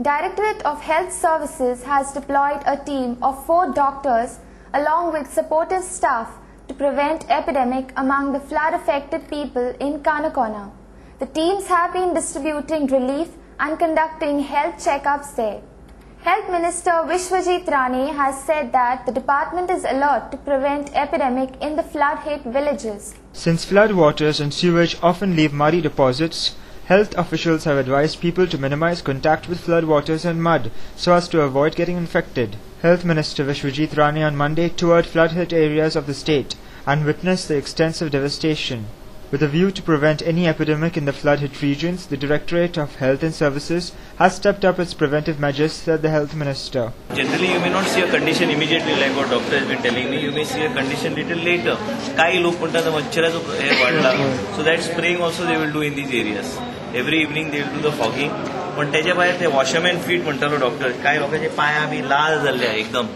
Directorate of Health Services has deployed a team of 4 doctors along with supportive staff to prevent epidemic among the flood-affected people in Canacona. The teams have been distributing relief and conducting health checkups there. Health Minister Vishwajeet Rane has said that the department is alert to prevent epidemic in the flood-hit villages. Since flood waters and sewage often leave muddy deposits, health officials have advised people to minimize contact with flood waters and mud so as to avoid getting infected. Health Minister Vishwajeet Rane on Monday toured flood-hit areas of the state and witnessed the extensive devastation. With a view to prevent any epidemic in the flood-hit regions, the Directorate of Health and Services has stepped up its preventive measures, said the Health Minister. Generally, you may not see a condition immediately like what doctor has been telling me. You may see a condition little later. Kai lok punta the machchara jo air wadla. So that spraying also they will do in these areas. Every evening they will do the fogging. पण त्याच्या बाहेर ते वॉशमॅन feet म्हणतालो doctor काय लोकांचे पाय B लाल झाले एकदम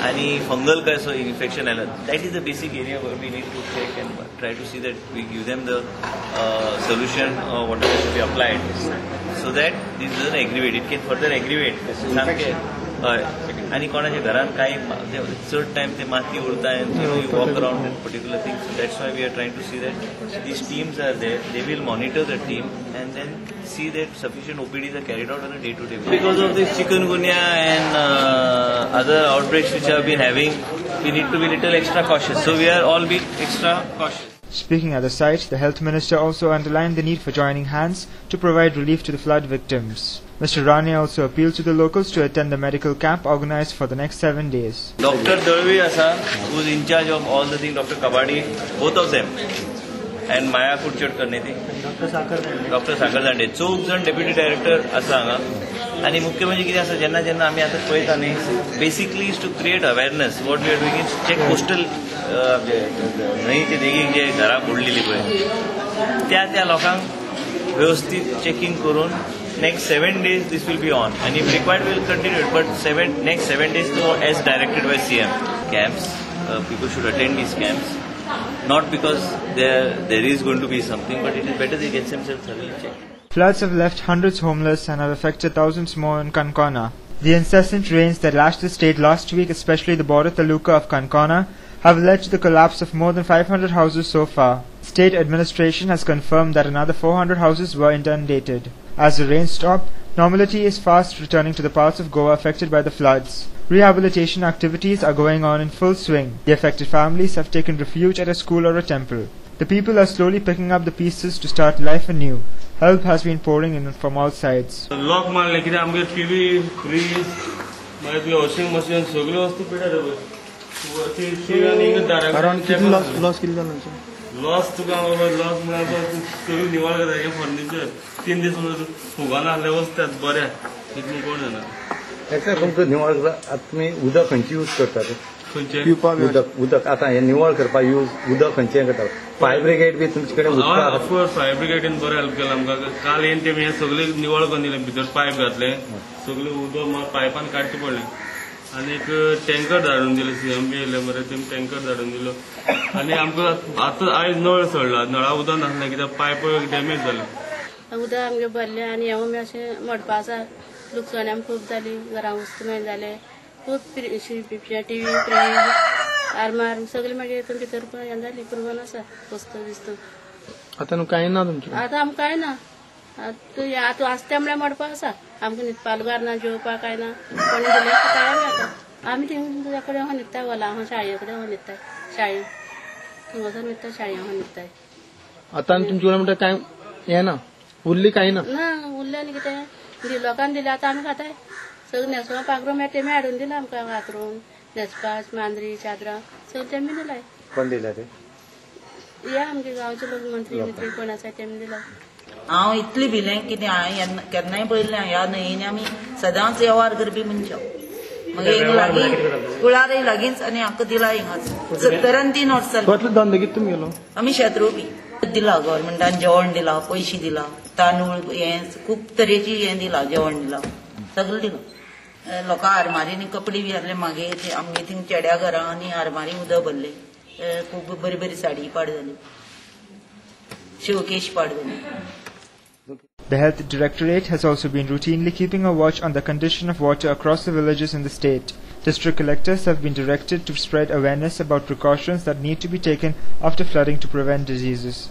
आणि fungal काय सो इन्फेक्शन आलं. That is the basic area we need to check and try to see that we give them the solution whatever to be applied so that this doesn't aggravate. It can further aggravate सारखे आणि कोणाच्या घरात काही चड time ते माती उडताय you walk around that particular thing. So that's why we are trying to see that these teams are there. They will monitor the team and then see that sufficient OPDs are carried out on a day-to-day basis. Because of this chikungunya and other outbreaks which have been having, we need to be little extra cautious. So we are all being extra cautious. Speaking at the site, the Health Minister also underlined the need for joining hands to provide relief to the flood victims. Mr. Rane also appealed to the locals to attend the medical camp organized for the next 7 days. Dr. Dalvi Asa, who is in charge of all the things, Dr. Kabadi, both of them. And Maya Kutchot करणे ती doctor साकर दांडे चौग जण deputy director आसा हांगा. आनी मुख्य म्हणजे कितें आसा जेन्ना जेन्ना आमी आतां पळयता न्ही basically is to create awareness what we are doing is check coastal न्हंयचे देगेक जे घरां बुडलेली पळय त्या लोकांक वेवस्थीत चेकिंग करून next 7 days this will be on and if required we will continue it but next 7 days as directed by CM camps people should attend these camps. Not because there is going to be something, but it is better they get themselves thoroughly checked. Floods have left hundreds homeless and have affected thousands more in Canacona. The incessant rains that lashed the state last week, especially the border taluka of Canacona, have led to the collapse of more than 500 houses so far. State administration has confirmed that another 400 houses were inundated. As the rain stopped, normality is fast returning to the parts of Goa affected by the floods. Rehabilitation activities are going on in full swing. The affected families have taken refuge at a school or a temple. The people are slowly picking up the pieces to start life anew. Help has been pouring in from all sides. Lock मारले किती आमगे TV freeze मागीर washing machine सगळ्यो वस्तू पिड्यार वरती शिवानी दारा कारण किती loss केली जाणार लॉस तुका लॉस म्हळ्यार सगळी निवळ करता फर्निचर 3 दीस फुगान आसले वस्तात बऱ्या इतलें कोण जाणा. याचा तुमचं निवळ आता तुम्ही उदक खंयची यूज करतात उदक आता हे निवळ करपाक यूज उदक खंयचें करतात फायर ब्रिगेड बी तुमचे कडेन ऑफकोर्स फायर ब्रिगेडीन बरें हेल्प केला आमकां. काल येवन तेमी सगळे निवळ करून दिले भितर पायप घातले सगळे उदक पायपान काडचें पडलें आनी एक टँकर धाडून दिले CM बी येयले मरे तेमी टँकर धाडून दिलो आनी आमकां आतां आयज नळ सोडला नळा उदक नासलें कित्याक पायप डॅमेज जाले. उदक आमगे भरलें आनी हांव बी अशें मडपा आसा लुकसाण आमकां खूब जाली घरां वस्तू मेळ जाले खूब टीवी फ्रीज आरमार सगळे मागीर हितून भितर हें जाली पुरवण आसा वस्तू बिस्तू. आतां न्हू कांय ना तुमचें आतां आमकां कांय ना आतां आसता म्हळ्यार मडपा आसा आमकां न्हिदपाक घालना जेवपाक कांय ना कोणी दिलें काय आमी आतां आमी तुजे कडेन हांव न्हिदताय वला हांव शाळे कडेन हांव न्हिदताय शाळेन थंय वचून न्हिदताय शाळेन हांव न्हिदताय. आतां तुमचे कडेन म्हणटा कांय हें ना उरली कांय ना उरलें आनी कितें लोकांक दिलें आतां आमी खाताय सगळें न्हेसोवपा पागरो मेळटा तेमी हाडून दिला आमकां हातरून न्हेसपाच मांद्री चादरां सगळें तेमी दिलाय. कोण दिला ते हे आमगे गांवचे लोक मंत्री कोण आसा तेमी दिला. हांव इतलें भिलें कितें हांवें केन्नाय पळयलें ह्या न्हंयेन आमी सदांच वेव्हार करपी मनशां मागीर एक लागीं कुळारय लागींच आनी हाका दिला हिंगाच 73 वर्सां जालीं. धंदो कितें तुमी गेलो आमी शेत रोवपी दिला गव्हर्मेंटान जेवण दिलां पयशे दिला तांदूळ हें खूब तरेची हें दिलां जेवण दिलां सगळें दिलां. लोकां आरमारीनी कपडे बी हाडले मागीर आमगे थिंग चेड्या घरां आनी आरमारी उदक भरले खूब बरी बरी साडी पाड जाली शोकेश पाड जाली. The Health Directorate has also been routinely keeping a watch on the condition of water across the villages in the state. District collectors have been directed to spread awareness about precautions that need to be taken after flooding to prevent diseases.